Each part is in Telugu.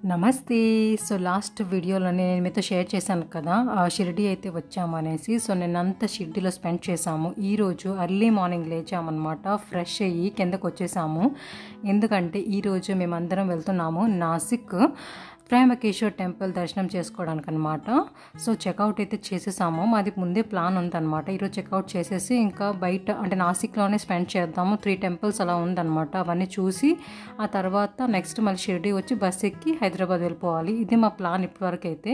నమస్తే. సో లాస్ట్ వీడియోలోనే నేను మీతో షేర్ చేశాను కదా, షిరిడి అయితే వచ్చాము అనేసి. సో నేనంతా షిరిడిలో స్పెండ్ చేశాము. ఈరోజు ఎర్లీ మార్నింగ్ లేచామన్నమాట, ఫ్రెష్ అయ్యి కిందకు వచ్చేసాము. ఎందుకంటే ఈరోజు మేమందరం వెళ్తున్నాము నాసిక్ త్రయంబకేశ్వర్ టెంపుల్ దర్శనం చేసుకోవడానికి అనమాట. సో చెక్అవుట్ అయితే చేసేసాము. మాది ముందే ప్లాన్ ఉందన్నమాట. ఈరోజు చెక్అవుట్ చేసేసి ఇంకా బయట అంటే నాసిక్లోనే స్పెండ్ చేద్దాము. 3 టెంపుల్స్ అలా ఉందన్నమాట. అవన్నీ చూసి ఆ తర్వాత నెక్స్ట్ మళ్ళీ షిరిడి వచ్చి బస్ ఎక్కి హైదరాబాద్ వెళ్ళిపోవాలి. ఇది మా ప్లాన్ ఇప్పటివరకు అయితే.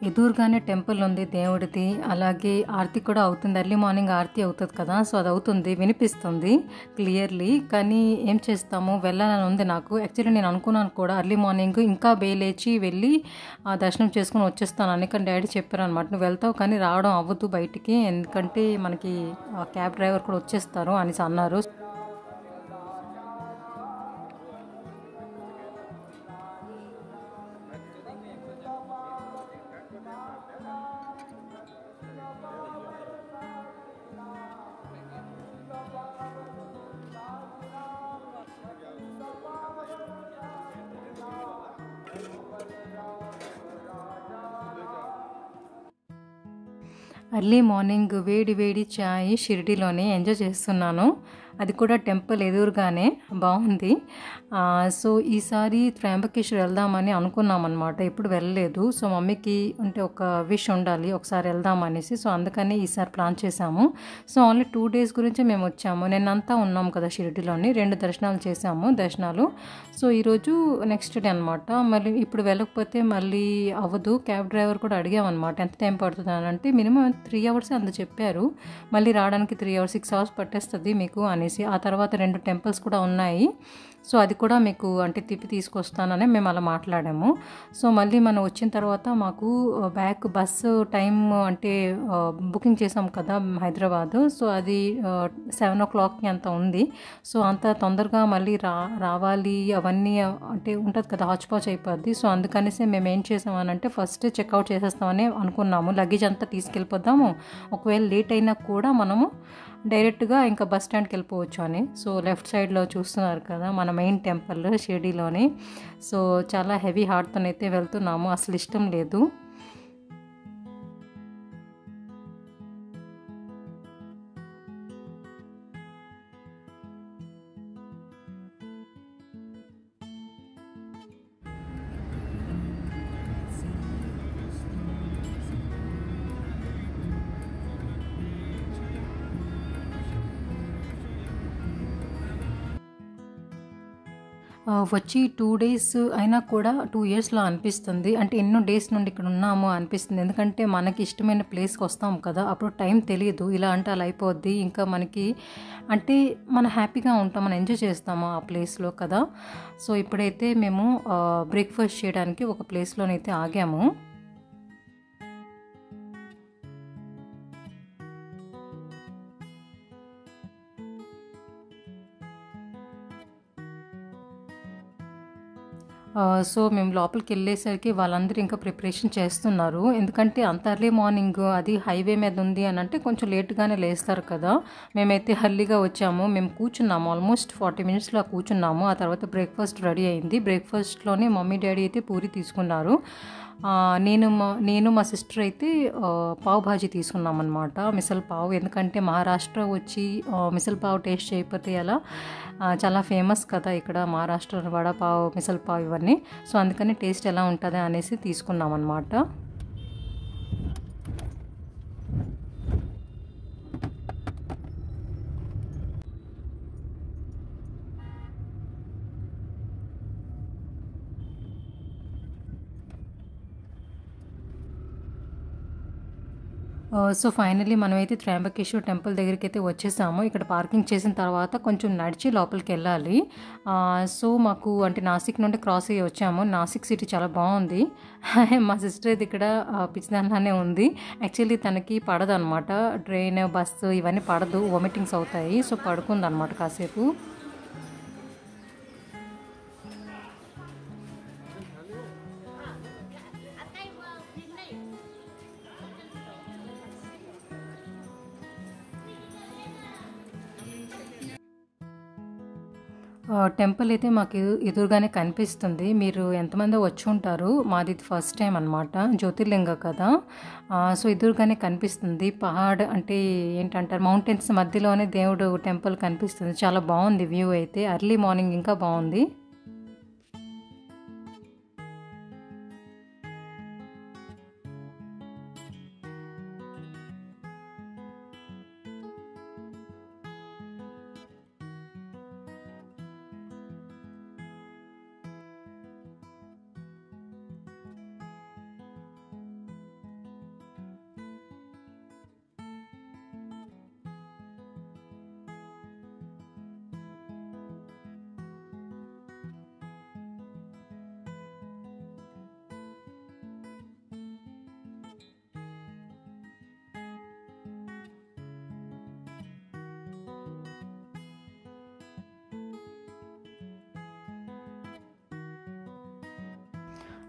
ఎదురుగానే టెంపుల్ ఉంది దేవుడిది. అలాగే ఆరతి కూడా అవుతుంది. ఎర్లీ మార్నింగ్ ఆరతి అవుతుంది కదా, సో అది అవుతుంది, వినిపిస్తుంది క్లియర్లీ. కానీ ఏం చేస్తాము, వెళ్ళాలని ఉంది నాకు. యాక్చువల్లీ నేను అనుకున్నాను కూడా ఎర్లీ మార్నింగ్ ఇంకా లేచి వెళ్ళి దర్శనం చేసుకుని వచ్చేస్తాను. కానీ డాడీ చెప్పారు అనమాట, నువ్వు వెళ్తావు కానీ రావడం అవ్వదు బయటికి, ఎందుకంటే మనకి క్యాబ్ డ్రైవర్ కూడా వచ్చేస్తారు అనేసి అన్నారు. ఎర్లీ మార్నింగ్ వేడి వేడి చాయ్ షిరిడిలోనే ఎంజాయ్ చేస్తున్నాను. అది కూడా టెంపుల్ ఎదురుగానే, బాగుంది. సో ఈసారి త్రయంబకేశ్వర్ వెళ్దామని అనుకున్నాం అనమాట, ఎప్పుడు వెళ్ళలేదు. సో మమ్మీకి అంటే ఒక విష్ ఉండాలి, ఒకసారి వెళ్దామనేసి. సో అందుకని ఈసారి ప్లాన్ చేశాము. సో ఓన్లీ 2 డేస్ గురించి మేము వచ్చాము. నిన్నంతా ఉన్నాం కదా షిరిడిలోని, 2 దర్శనాలు చేసాము. సో ఈరోజు నెక్స్ట్ డే అనమాట. మళ్ళీ ఇప్పుడు వెళ్ళకపోతే మళ్ళీ అవ్వదు. క్యాబ్ డ్రైవర్ కూడా అడిగామన్నమాట, ఎంత టైం పడుతుంది అని. అంటే మినిమం 3 అవర్స్ అంత చెప్పారు. మళ్ళీ రావడానికి 3 అవర్స్ 6 అవర్స్ పట్టేస్తుంది మీకు అనేసి. ఆ తర్వాత 2 టెంపుల్స్ కూడా ఉన్నాయి, సో అది కూడా మీకు అంటే తిప్పి తీసుకొస్తానని మేము అలా మాట్లాడాము. సో మళ్ళీ మనం వచ్చిన తర్వాత మాకు బ్యాక్ బస్సు టైం అంటే బుకింగ్ చేసాం కదా హైదరాబాద్. సో అది 7 o'clockకి అంత ఉంది. సో అంత తొందరగా మళ్ళీ రావాలి అవన్నీ అంటే ఉంటుంది కదా, హాచ్పాచ్ అయిపోద్ది. సో అందుకనేసి మేము ఏం చేసామనంటే ఫస్ట్ చెక్అవుట్ చేసేస్తామని అనుకున్నాము. లగేజ్ అంతా తీసుకెళ్ళిపోద్దాము, ఒకవేళ లేట్ అయినా కూడా మనము డైరెక్ట్గా ఇంకా బస్ స్టాండ్కి వెళ్ళిపోవచ్చు అని. సో లెఫ్ట్ సైడ్లో చూస్తున్నారు కదా మన మెయిన్ టెంపుల్ షిరిడిలోని. సో చాలా హెవీ హార్ట్తోనైతే వెళ్తున్నాము, అసలు ఇష్టం లేదు. వచ్చి 2 డేస్ అయినా కూడా 2 ఇయర్స్లో అనిపిస్తుంది. అంటే ఎన్నో డేస్ నుండి ఇక్కడ ఉన్నాము అనిపిస్తుంది. ఎందుకంటే మనకి ఇష్టమైన ప్లేస్కి వస్తాం కదా, అప్పుడు టైం తెలియదు. ఇలా అంటే అలా అయిపోద్ది. ఇంకా మనకి అంటే మనం హ్యాపీగా ఉంటాం, మనం ఎంజాయ్ చేస్తాము ఆ ప్లేస్లో కదా. సో ఇప్పుడైతే మేము బ్రేక్ఫాస్ట్ చేయడానికి ఒక ప్లేస్లోనైతే ఆగాము. సో మేము లోపలికి వెళ్ళేసరికి వాళ్ళందరూ ఇంకా ప్రిపరేషన్ చేస్తున్నారు. ఎందుకంటే అంత ఎర్లీ మార్నింగ్ అది హైవే మీద ఉంది అని అంటే కొంచెం లేట్గానే లేస్తారు కదా. మేమైతే ఎర్లీగా వచ్చాము. మేము కూర్చున్నాము, ఆల్మోస్ట్ 40 మినిట్స్లో కూర్చున్నాము. ఆ తర్వాత బ్రేక్ఫాస్ట్ రెడీ అయింది. బ్రేక్ఫాస్ట్లోనే మమ్మీ డాడీ అయితే పూరి తీసుకున్నారు. నేను మా సిస్టర్ అయితే పావ్ భాజీ తీసుకున్నాం అనమాట, మిసల్ పావ్. ఎందుకంటే మహారాష్ట్ర వచ్చి మిసల్ పావ్ టేస్ట్ చేయకపోతే అలా, చాలా ఫేమస్ కదా ఇక్కడ మహారాష్ట్ర వడపావ్, మిసల్ పావ్ ఇవన్నీ. సో అందుకని టేస్ట్ ఎలా ఉంటుంది అనేసి తీసుకున్నాం అనమాట. సో ఫైనల్లీ మనమైతే త్రయంబకేశ్వర్ టెంపుల్ దగ్గరికైతే వచ్చేసాము. ఇక్కడ పార్కింగ్ చేసిన తర్వాత కొంచెం నడిచి లోపలికెళ్ళాలి. సో మాకు అంటే నాసిక్ నుండి క్రాస్ అయ్యి వచ్చాము. నాసిక్ సిటీ చాలా బాగుంది. మా సిస్టర్ అయితే ఇక్కడ పిచ్చిదానిలానే ఉంది. యాక్చువల్లీ తనకి పడదనమాట. ట్రైన్, బస్సు ఇవన్నీ పడదు, వామిటింగ్స్ అవుతాయి. సో పడుకుందనమాట కాసేపు. టెంపుల్ అయితే మాకు ఎదురుగానే కనిపిస్తుంది. మీరు ఎంతమందో వచ్చి ఉంటారు. మాది ఫస్ట్ టైం అనమాట. జ్యోతిర్లింగ కదా, సో ఎదురుగానే కనిపిస్తుంది. పహాడ్ అంటే ఏంటంటారు, మౌంటైన్స్ మధ్యలోనే దేవుడు టెంపుల్ కనిపిస్తుంది. చాలా బాగుంది వ్యూ అయితే. ఎర్లీ మార్నింగ్ ఇంకా బాగుంది.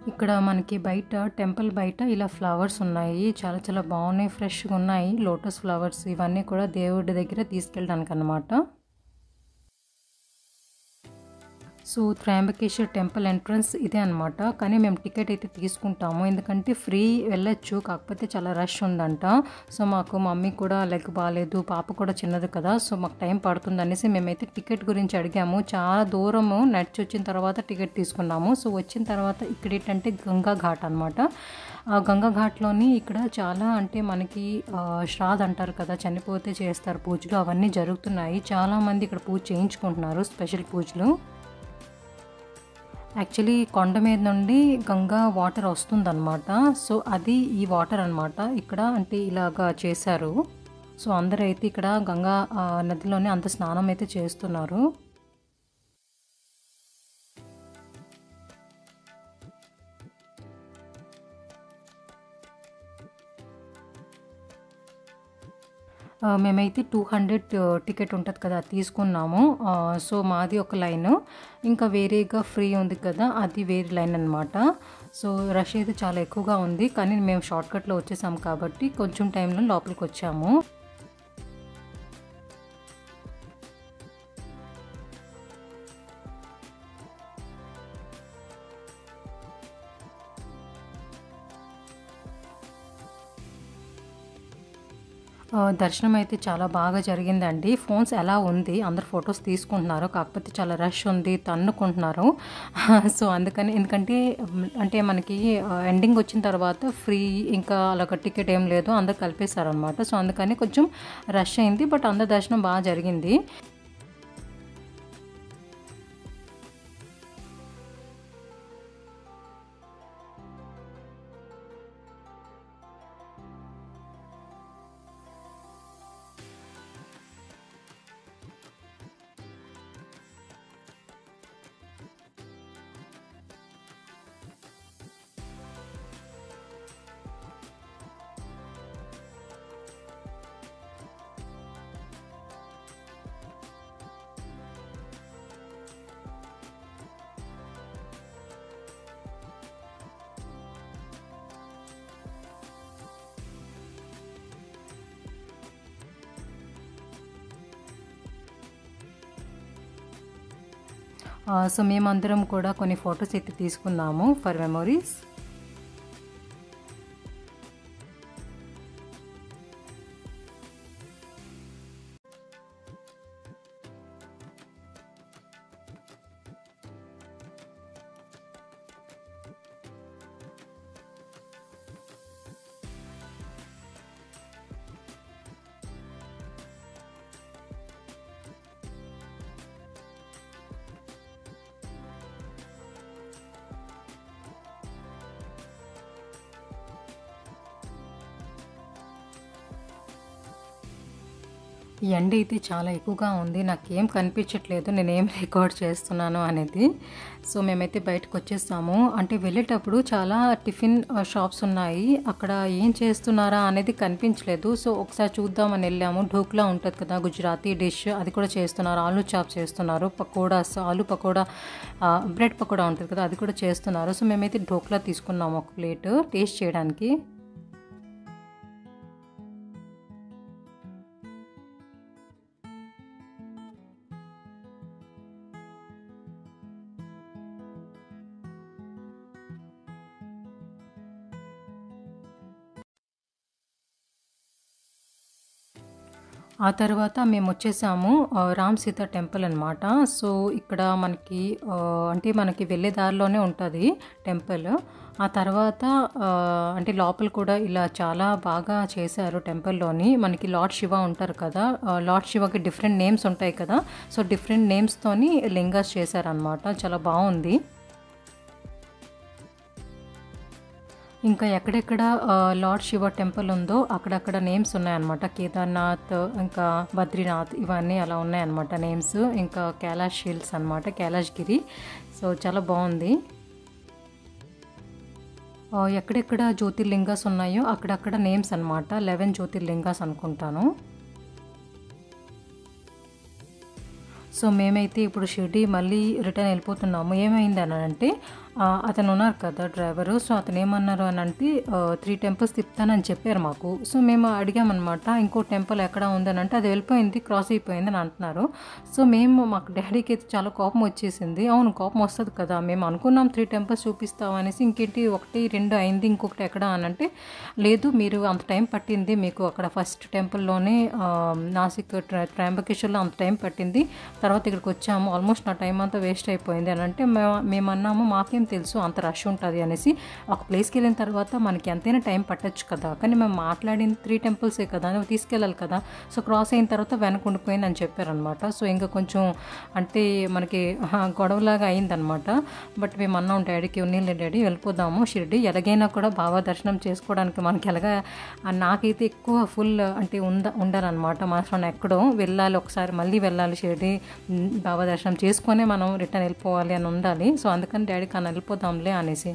ఇక్కడ మనకి బయట టెంపుల్ బయట ఇలా ఫ్లవర్స్ ఉన్నాయి. చాలా చాలా బాగున్నాయి, ఫ్రెష్గా ఉన్నాయి. లోటస్ ఫ్లవర్స్ ఇవన్నీ కూడా దేవుడి దగ్గర తీసుకెళ్ళడానికి అన్నమాట. సో త్రయంబకేశ్వర్ టెంపుల్ ఎంట్రన్స్ ఇదే అనమాట. కానీ మేము టికెట్ అయితే తీసుకుంటాము, ఎందుకంటే ఫ్రీ వెళ్ళొచ్చు, కాకపోతే చాలా రష్ ఉందంట. సో మాకు మమ్మీ కూడా లెగ్ బాగాలేదు, పాప కూడా చిన్నది కదా, సో మాకు టైం పడుతుంది అనేసి మేమైతే టికెట్ గురించి అడిగాము. చాలా దూరము నడిచి వచ్చిన తర్వాత టికెట్ తీసుకున్నాము. సో వచ్చిన తర్వాత ఇక్కడ ఏంటంటే గంగా ఘాట్ అనమాట. గంగా ఘాట్లోని ఇక్కడ చాలా అంటే మనకి శ్రాద్ అంటారు కదా, చనిపోతే చేస్తారు పూజలు, అవన్నీ జరుగుతున్నాయి. చాలామంది ఇక్కడ పూజ చేయించుకుంటున్నారు, స్పెషల్ పూజలు. యాక్చువల్లీ కొండ మీద నుండి గంగా వాటర్ వస్తుందన్నమాట. సో అది ఈ వాటర్ అనమాట ఇక్కడ అంటే ఇలాగా చేశారు. సో అందరూ అయితే ఇక్కడ గంగా నదిలోనే అంత స్నానం అయితే చేస్తున్నారు. మేమైతే 200 టికెట్ ఉంటుంది కదా, తీసుకున్నాము. సో మాది ఒక లైను, ఇంకా వేరేగా ఫ్రీ ఉంది కదా, అది వేరే లైన్ అనమాట. సో రష్ అయితే చాలా ఎక్కువగా ఉంది, కానీ మేము షార్ట్కట్లో వచ్చేసాము కాబట్టి కొంచెం టైంలో లోపలికి వచ్చాము. దర్శనం అయితే చాలా బాగా జరిగిందండి. ఫోన్స్ ఎలా ఉంది, అందరు ఫొటోస్ తీసుకుంటున్నారు, కాకపోతే చాలా రష్ ఉంది, తన్నుకుంటున్నారు. సో అందుకని, ఎందుకంటే అంటే మనకి ఎండింగ్ వచ్చిన తర్వాత ఫ్రీ ఇంకా అలాగ టికెట్ ఏం లేదు, అందరు కలిపేశారనమాట. సో అందుకని కొంచెం రష్ అయింది, బట్ అందరి దర్శనం బాగా జరిగింది. సో మేమందరం కూడా కొన్ని ఫొటోస్ అయితే తీసుకున్నాము ఫర్ మెమొరీస్. ఈ ఎండ అయితే చాలా ఎక్కువగా ఉంది, నాకేం కనిపించట్లేదు నేనేం రికార్డ్ చేస్తున్నాను అనేది. సో మేమైతే బయటకు వచ్చేస్తాము. అంటే వెళ్ళేటప్పుడు చాలా టిఫిన్ షాప్స్ ఉన్నాయి, అక్కడ ఏం చేస్తున్నారా అనేది కనిపించలేదు. సో ఒకసారి చూద్దామని వెళ్ళాము. ఢోక్లా ఉంటుంది కదా, గుజరాతీ డిష్, అది కూడా చేస్తున్నారు. ఆలూ చాప్ చేస్తున్నారు, పకోడాస్, ఆలూ పకోడా, బ్రెడ్ పకోడా ఉంటుంది కదా, అది కూడా చేస్తున్నారు. సో మేమైతే ఢోక్లా తీసుకున్నాము ఒక ప్లేట్ టేస్ట్ చేయడానికి. ఆ తర్వాత మేము వచ్చేసాము రామ్ సీత టెంపుల్ అనమాట. సో ఇక్కడ మనకి అంటే మనకి వెళ్ళే దారిలోనే ఉంటుంది టెంపుల్. ఆ తర్వాత అంటే లోపల కూడా ఇలా చాలా బాగా చేశారు టెంపుల్లోని. మనకి లార్డ్ శివ ఉంటారు కదా, లార్డ్ శివకి డిఫరెంట్ నేమ్స్ ఉంటాయి కదా, సో డిఫరెంట్ నేమ్స్తోని లింగాస్ చేశారనమాట. చాలా బాగుంది. ఇంకా ఎక్కడెక్కడ లార్డ్ శివ టెంపుల్ ఉందో అక్కడక్కడ నేమ్స్ ఉన్నాయన్నమాట. కేదార్నాథ్, ఇంకా బద్రీనాథ్, ఇవన్నీ అలా ఉన్నాయన్నమాట నేమ్స్. ఇంకా కైలాష్ హిల్స్ అనమాట, కైలాష్ గిరి. సో చాలా బాగుంది. ఎక్కడెక్కడ జ్యోతిర్లింగాస్ ఉన్నాయో అక్కడక్కడ నేమ్స్ అనమాట. 11 జ్యోతిర్లింగాస్ అనుకుంటాను. సో మేమైతే ఇప్పుడు షిర్డీ మళ్ళీ రిటర్న్ వెళ్ళిపోతున్నాము. ఏమైందని అంటే అతను ఉన్నారు కదా డ్రైవరు, సో అతను ఏమన్నారు అని అంటే 3 టెంపుల్స్ తిప్పుతానని చెప్పారు మాకు. సో మేము అడిగామన్నమాట, ఇంకో టెంపుల్ ఎక్కడ ఉందని అంటే అది వెళ్ళిపోయింది, క్రాస్ అయిపోయింది అని అంటున్నారు. సో మాకు డాడీకి అయితే చాలా కోపం వచ్చేసింది. అవును, కోపం వస్తుంది కదా, మేము అనుకున్నాం 3 టెంపుల్స్ చూపిస్తాం అనేసి, ఇంకేంటి 1, 2 అయింది, ఇంకొకటి ఎక్కడ అని అంటే లేదు, మీరు అంత టైం పట్టింది మీకు అక్కడ ఫస్ట్ టెంపుల్లోనే నాసిక్ త్రయంబకేశ్వర్లో అంత టైం పట్టింది, తర్వాత ఇక్కడికి వచ్చాము, ఆల్మోస్ట్ నా టైం అంతా వేస్ట్ అయిపోయింది అని అంటే మేము అన్నాము మాకేం తెలుసు అంత రష్ ఉంటుంది అనేసి. ఒక ప్లేస్కి వెళ్ళిన తర్వాత మనకి ఎంతైనా టైం పట్టచ్చు కదా, కానీ మేము మాట్లాడింది 3 టెంపుల్సే కదా, నువ్వు తీసుకెళ్ళాలి కదా. సో క్రాస్ అయిన తర్వాత వెనక ఉండిపోయింది అని చెప్పారనమాట. సో ఇంకా కొంచెం అంటే మనకి గొడవలాగా అయిందనమాట. బట్ మేము అన్నాం డాడీకి, ఉన్నీళ్ళు డాడీ వెళ్ళిపోదాము షిర్డీ, ఎలాగైనా కూడా బాబా దర్శనం చేసుకోవడానికి మనకి ఎలాగా. నాకైతే ఎక్కువ ఫుల్ అంటే ఉండాలన్నమాట, మనసులో ఎక్కడో వెళ్ళాలి, ఒకసారి మళ్ళీ వెళ్ళాలి షిర్డీ, బాబా దర్శనం చేసుకొని మనం రిటర్న్ వెళ్ళిపోవాలి అని ఉండాలి. సో అందుకని డాడీ కన్నా వెళ్ళిపోదాంలే అనేసి.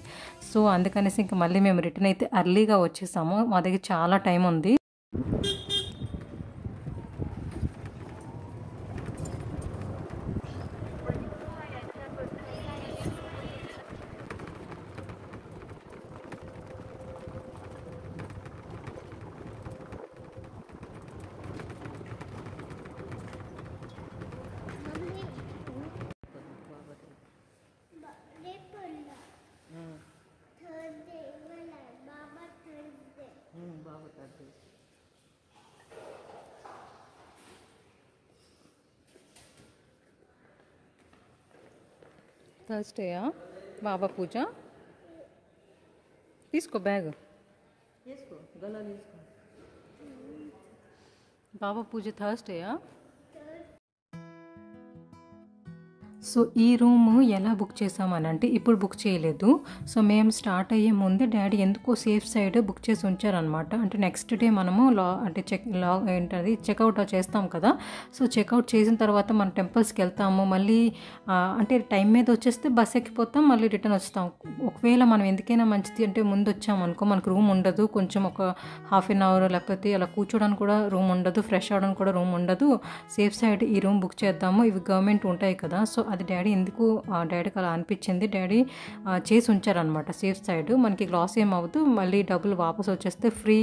సో అందుకనేసి ఇంకా మళ్ళీ మేము రిటర్న్ అయితే ఎర్లీగా వచ్చేసాము, మా దగ్గర చాలా టైం ఉంది. థర్స్డేయా బాబా పూజ? తీసుకో బ్యాగ్, తీసుకో గలా తీసుకో. బాబా పూజ థర్స్డేయా? సో ఈ రూమ్ ఎలా బుక్ చేసామని అంటే ఇప్పుడు బుక్ చేయలేదు. సో మేము స్టార్ట్ అయ్యే ముందే డాడీ ఎందుకో సేఫ్ సైడ్ బుక్ చేసి ఉంచారనమాట. అంటే నెక్స్ట్ డే మనము ఏంటది చెక్అవుట్ చేస్తాం కదా. సో చెక్అవుట్ చేసిన తర్వాత మనం టెంపుల్స్కి వెళ్తాము, మళ్ళీ అంటే టైం మీద వచ్చేస్తే బస్ ఎక్కిపోతాం, మళ్ళీ రిటర్న్ వస్తాం. ఒకవేళ మనం ఎందుకైనా మంచిది అంటే ముందు వచ్చామనుకో మనకు రూమ్ ఉండదు, కొంచెం ఒక హాఫ్ అన్ అవర్ లేకపోతే అలా కూర్చోడానికి కూడా రూమ్ ఉండదు, ఫ్రెష్ అవ్వడానికి కూడా రూమ్ ఉండదు. సేఫ్ సైడ్ ఈ రూమ్ బుక్ చేద్దాము, ఇవి గవర్నమెంట్ ఉంటాయి కదా. సో అది డాడీ ఎందుకు డాడీకి అలా అనిపించింది, డాడీ చేసి ఉంచారనమాట సేఫ్ సైడ్. మనకి లాస్ ఏమవుతూ మళ్ళీ డబ్బులు వాపస్ వచ్చేస్తే, ఫ్రీ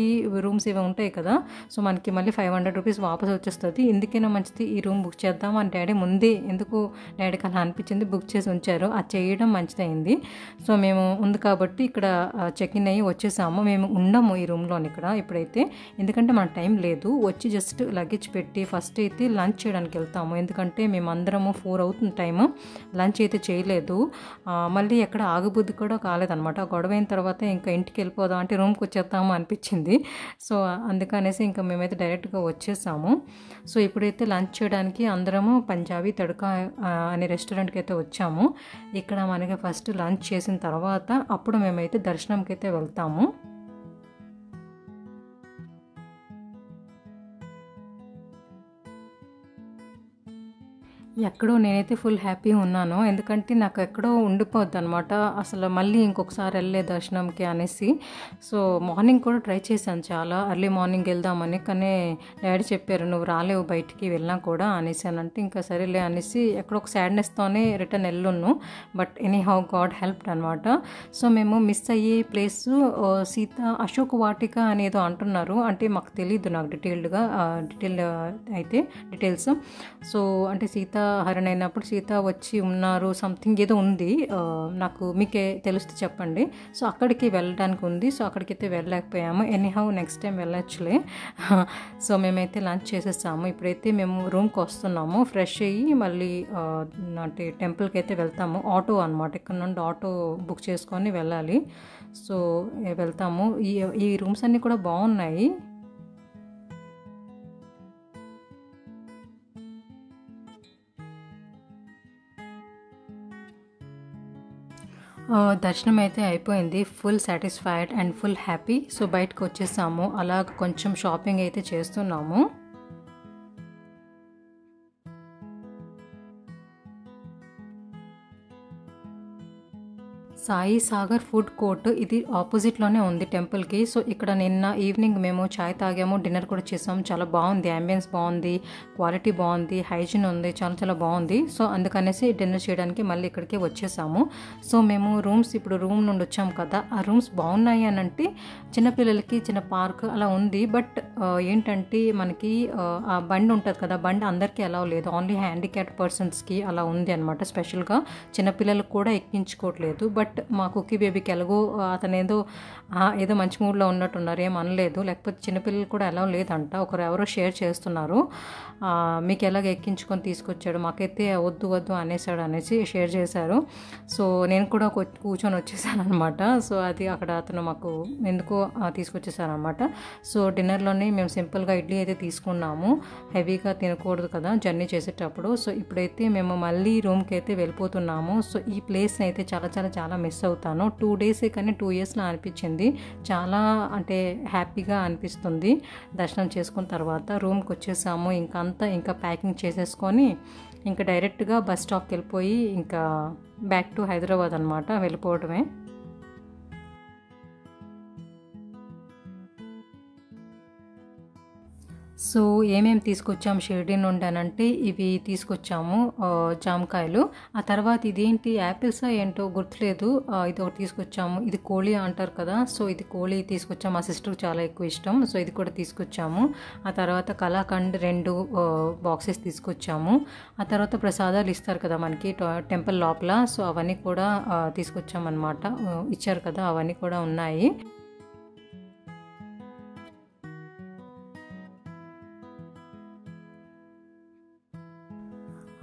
రూమ్స్ ఇవి ఉంటాయి కదా, సో మనకి మళ్ళీ 500 రూపీస్ వాపస్ వచ్చేస్తుంది. ఎందుకైనా మంచిది ఈ రూమ్ బుక్ చేద్దాం అని డాడీ ముందే ఎందుకు డాడీకి అలా అనిపించింది బుక్ చేసి ఉంచారు. అది చేయడం మంచిదైంది. సో మేము ఉంది కాబట్టి ఇక్కడ చెక్ ఇన్ అయ్యి వచ్చేసాము. మేము ఉండము ఈ రూమ్లోని ఇక్కడ ఇప్పుడైతే, ఎందుకంటే మనకు టైం లేదు. వచ్చి జస్ట్ లగేజ్ పెట్టి ఫస్ట్ అయితే లంచ్ చేయడానికి వెళ్తాము, ఎందుకంటే మేము అందరము 4 అవుతుంది టైం, లంచ్ అయితే చేయలేదు. మళ్ళీ ఎక్కడ ఆగుబుద్ధి కూడా కాలేదనమాట. గొడవ అయిన తర్వాత ఇంకా ఇంటికి వెళ్ళిపోదాం అంటే రూమ్కి వచ్చేద్దాము అనిపించింది. సో అందుకనేసి ఇంకా మేమైతే డైరెక్ట్గా వచ్చేసాము. సో ఇప్పుడైతే లంచ్ చేయడానికి అందరము పంజాబీ తడకా అనే రెస్టారెంట్కి అయితే వచ్చాము. ఇక్కడ మనకి ఫస్ట్ లంచ్ చేసిన తర్వాత అప్పుడు మేమైతే దర్శనంకి అయితే వెళ్తాము. ఎక్కడో నేనైతే ఫుల్ హ్యాపీగా ఉన్నాను. ఎందుకంటే నాకు ఎక్కడో ఉండిపోద్దనమాట. అసలు మళ్ళీ ఇంకొకసారి వెళ్ళే దర్శనంకి అనేసి. సో, మార్నింగ్ కూడా ట్రై చేశాను చాలా. ఎర్లీ మార్నింగ్ వెళ్దామని. కానీ డ్యాడీ చెప్పారు, "నువ్వు రాలేవు బయటికి వెళ్ళినా కూడా" అనేసానంటే, ఇంకా సరేలే అనేసి ఎక్కడో ఒక సాడ్‌నెస్‌తోనే రిటర్న్ ఎళ్ళున్నాను. బట్ ఎనీహౌ గాడ్ హెల్ప్డ్ అనమాట. సో, మేము మిస్ అయ్యే ప్లేసు సీత అశోక వాటిక అనేదో అంటున్నారు. అంటే మాకు తెలీదు, నాకు డీటెయిల్స్. సో, అంటే హరణ్ అయినప్పుడు సీత వచ్చి ఉన్నారు, సంథింగ్ ఏదో ఉంది. నాకు మీకే తెలిస్తే చెప్పండి. సో అక్కడికి వెళ్ళడానికి ఉంది. సో అక్కడికైతే వెళ్ళలేకపోయాము. ఎనీహౌ నెక్స్ట్ టైం వెళ్ళొచ్చులే. సో మేమైతే లంచ్ చేసేసాము. ఇప్పుడైతే మేము రూమ్కి వస్తున్నాము. ఫ్రెష్ అయ్యి మళ్ళీ అంటే టెంపుల్కి అయితే వెళ్తాము. ఆటో అనమాట, ఇక్కడ నుండి ఆటో బుక్ చేసుకొని వెళ్ళాలి. సో వెళ్తాము. ఈ రూమ్స్ అన్నీ కూడా బాగున్నాయి. దర్శనం అయితే అయిపోయింది. Full satisfied and full happy. So బయటకు వచ్చేసాము. అలా కొంచెం షాపింగ్ అయితే చేస్తున్నాము. సాయి సాగర్ ఫుడ్ కోర్ట్ ఇది ఆపోజిట్లోనే ఉంది టెంపుల్కి. సో ఇక్కడ నిన్న ఈవినింగ్ మేము చాయ్ తాగాము, డిన్నర్ కూడా చేసాము. చాలా బాగుంది, అంబియన్స్ బాగుంది, క్వాలిటీ బాగుంది, హైజీన్ ఉంది, చాలా చాలా బాగుంది. సో అందుకనేసి డిన్నర్ చేయడానికి మళ్ళీ ఇక్కడికి వచ్చేసాము. సో మేము ఇప్పుడు రూమ్ నుండి వచ్చాము కదా, ఆ రూమ్స్ బాగున్నాయి అని అంటే చిన్నపిల్లలకి చిన్న పార్క్ అలా ఉంది. బట్ ఏంటంటే మనకి ఆ బండి ఉంటుంది కదా, బండి అందరికీ అలా లేదు, ఓన్లీ హ్యాండిక్యాప్డ్ పర్సన్స్కి అలా ఉంది అనమాట. స్పెషల్గా చిన్నపిల్లలకు కూడా ఎక్కించుకోవట్లేదు. బట్ మా కుక్కీ బేబీకి ఎలాగో అతను ఏదో మంచి మూడ్లో ఉన్నట్టున్నారు, ఏం అనలేదు. లేకపోతే చిన్నపిల్లలు కూడా ఎలా లేదంట. ఎవరో షేర్ చేస్తున్నారు, మీకు ఎలాగ ఎక్కించుకొని తీసుకొచ్చాడు, మాకైతే వద్దు అనేసాడు అనేసి షేర్ చేశారు. సో నేను కూడా కూర్చొని వచ్చేసాను అనమాట. సో అది అక్కడ అతను మాకు ఎందుకో తీసుకొచ్చేసారనమాట. సో డిన్నర్లోనే మేము సింపుల్గా ఇడ్లీ అయితే తీసుకున్నాము. హెవీగా తినకూడదు కదా జర్నీ చేసేటప్పుడు. సో ఇప్పుడైతే మేము మళ్ళీ రూమ్కి అయితే వెళ్ళిపోతున్నాము. సో ఈ ప్లేస్ అయితే చాలా చాలా చాలా మిస్ అవుతాను. 2 డేసే కానీ 2 ఇయర్స్లో అనిపించింది. చాలా అంటే హ్యాపీగా అనిపిస్తుంది. దర్శనం చేసుకున్న తర్వాత రూమ్కి వచ్చేసాము. ఇంకా ప్యాకింగ్ చేసేసుకొని ఇంకా డైరెక్ట్గా బస్ స్టాప్కి వెళ్ళిపోయి ఇంకా బ్యాక్ టు హైదరాబాద్ అనమాట, వెళ్ళిపోవడమే. సో ఏమేమి తీసుకొచ్చాము షిరిడి నుండి అనంటే ఇవి తీసుకొచ్చాము, జామకాయలు. ఆ తర్వాత ఇదేంటి యాపిల్సా ఏంటో గుర్తులేదు, ఇది ఒకటి తీసుకొచ్చాము. ఇది కోళి అంటారు కదా, సో ఇది కోళి తీసుకొచ్చాము. మా సిస్టర్కి చాలా ఎక్కువ ఇష్టం. సో ఇది కూడా తీసుకొచ్చాము. ఆ తర్వాత కలాకండ్ 2 బాక్సెస్ తీసుకొచ్చాము. ఆ తర్వాత ప్రసాదాలు ఇస్తారు కదా మనకి టెంపుల్ లోపల, సో అవన్నీ కూడా తీసుకొచ్చామన్నమాట. ఇచ్చారు కదా, అవన్నీ కూడా ఉన్నాయి.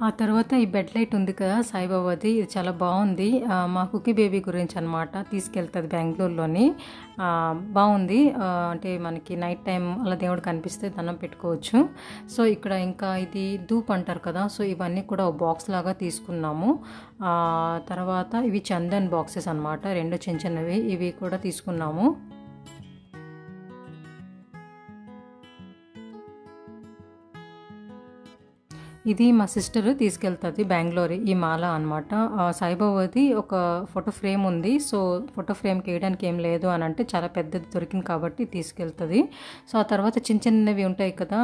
ఆ తర్వాత ఈ బెడ్ లైట్ ఉంది కదా సాయిబాబాది, ఇది చాలా బాగుంది. మా కుక్కీ బేబీ గురించి అనమాట, తీసుకెళ్తుంది బెంగళూరులోని. బాగుంది. అంటే మనకి నైట్ టైం అలా దేవుడు కనిపిస్తే దండం పెట్టుకోవచ్చు. సో ఇక్కడ ఇంకా ఇది ధూప్ అంటారు కదా, సో ఇవన్నీ కూడా ఒక బాక్స్ లాగా తీసుకున్నాము. తర్వాత ఇవి చందన్ బాక్సెస్ అనమాట, 2 చిన్న చిన్నవి, ఇవి కూడా తీసుకున్నాము. ఇది మా సిస్టర్ తీసుకెళ్తుంది బెంగళూరు, ఈ మాల అనమాట. సాయిబాబాది ఒక ఫోటో ఫ్రేమ్ ఉంది. సో ఫోటో ఫ్రేమ్కి వేయడానికి ఏం లేదు అని అంటే చాలా పెద్దది దొరికింది కాబట్టి తీసుకెళ్తుంది. సో ఆ తర్వాత చిన్న చిన్నవి ఉంటాయి కదా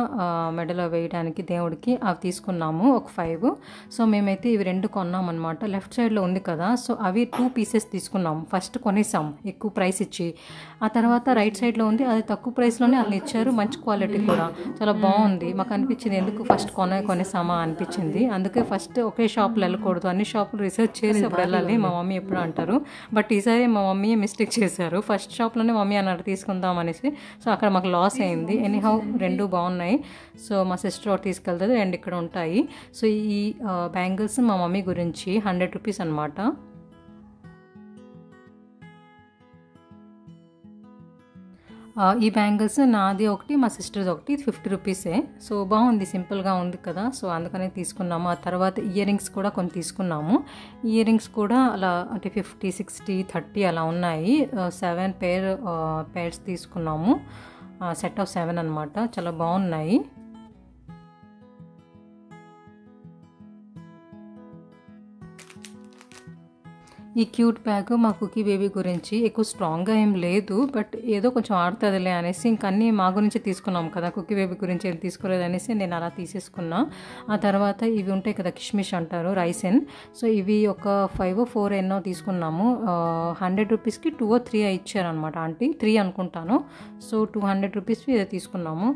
మెడలో వేయడానికి దేవుడికి, అవి తీసుకున్నాము ఒక 5. సో మేమైతే ఇవి 2 కొన్నాం అనమాట. లెఫ్ట్ సైడ్లో ఉంది కదా, సో అవి 2 పీసెస్ తీసుకున్నాం. ఫస్ట్ కొనేసాం ఎక్కువ ప్రైస్ ఇచ్చి. ఆ తర్వాత రైట్ సైడ్లో ఉంది, అది తక్కువ ప్రైస్లోనే వాళ్ళు ఇచ్చారు, మంచి క్వాలిటీ కూడా చాలా బాగుంది. మాకు అనిపించింది ఎందుకు ఫస్ట్ కొనేసాం అనిపించింది. అందుకే ఫస్ట్ ఒకే షాప్లో వెళ్ళకూడదు, అన్ని షాపులు రీసెర్చ్ చేసి అప్పుడు వెళ్ళాలి, మా మమ్మీ ఎప్పుడు అంటారు. బట్ ఈసారి మా మమ్మీ మిస్టేక్ చేశారు, ఫస్ట్ షాప్లోనే మమ్మీ అన్నారు తీసుకుందాం అనేసి. సో అక్కడ మాకు లాస్ అయింది. ఎనీహౌ 2 బాగున్నాయి. సో మా సిస్టర్ ఒకటి తీసుకెళ్తుంది, 2 ఇక్కడ ఉంటాయి. సో ఈ బ్యాంగిల్స్ మా మమ్మీ గురించి 100 రూపీస్ అనమాట. ఈ బ్యాంగిల్స్ నాది ఒకటి, మా సిస్టర్ది ఒకటి, 50 రూపీసే. సో బాగుంది, సింపుల్గా ఉంది కదా, సో అందుకనే తీసుకున్నాము. ఆ తర్వాత ఇయర్ రింగ్స్ కూడా కొన్ని తీసుకున్నాము. ఇయర్ రింగ్స్ కూడా అలా అంటే 50, 60, 30 అలా ఉన్నాయి. 7 పేర్స్ తీసుకున్నాము. సెట్ ఆఫ్ 7 అనమాట, చాలా బాగున్నాయి. ఈ క్యూట్ బ్యాగ్ మా కుకీ బేబీ గురించి ఎక్కువ స్ట్రాంగ్గా ఏం లేదు, బట్ ఏదో కొంచెం ఆడుతుందిలే అనేసి ఇంక అన్నీ మా గురించి తీసుకున్నాం కదా, కుకీ బేబీ గురించి ఏం తీసుకోలేదు అనేసి నేను అలా తీసేసుకున్నా. ఆ తర్వాత ఇవి ఉంటాయి కదా, కిష్మిష్ అంటారు, రైసెన్. సో ఇవి ఒక 5 or 4 ఎన్నో తీసుకున్నాము. 100 రూపీస్కి 2 or 3 ఇచ్చారనమాట ఆంటీ, 3 అనుకుంటాను. సో 200 రూపీస్వి ఇదే తీసుకున్నాము.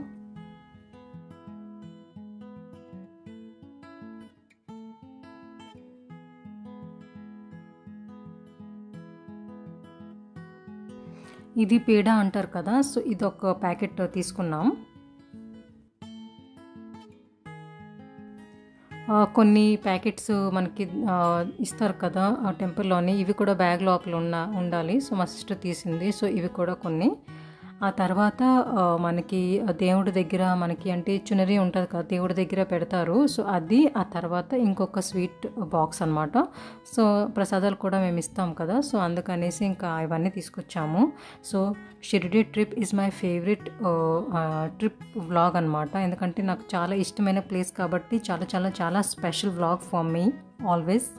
ఇది పేడా అంటారు కదా, సో ఇది ఒక ప్యాకెట్ తీసుకున్నాం. కొన్ని ప్యాకెట్స్ మనకి ఇస్తారు కదా టెంపుల్లోని, ఇవి కూడా బ్యాగ్ లోపల ఉండాలి. సో మా సిస్టర్ తీసింది. సో ఇవి కూడా కొన్ని. ఆ తర్వాత మనకి దేవుడి దగ్గర మనకి అంటే చునరీ ఉంటుంది కదా, దేవుడి దగ్గర పెడతారు. సో అది, ఆ తర్వాత ఇంకొక స్వీట్ బాక్స్ అనమాట. సో ప్రసాదాలు కూడా మేము ఇస్తాం కదా, సో అందుకనేసి ఇంకా ఇవన్నీ తీసుకొచ్చాము. So Shirdi trip is my favourite trip vlog అనమాట. ఎందుకంటే నాకు చాలా ఇష్టమైన ప్లేస్ కాబట్టి చాలా చాలా చాలా special vlog for me always.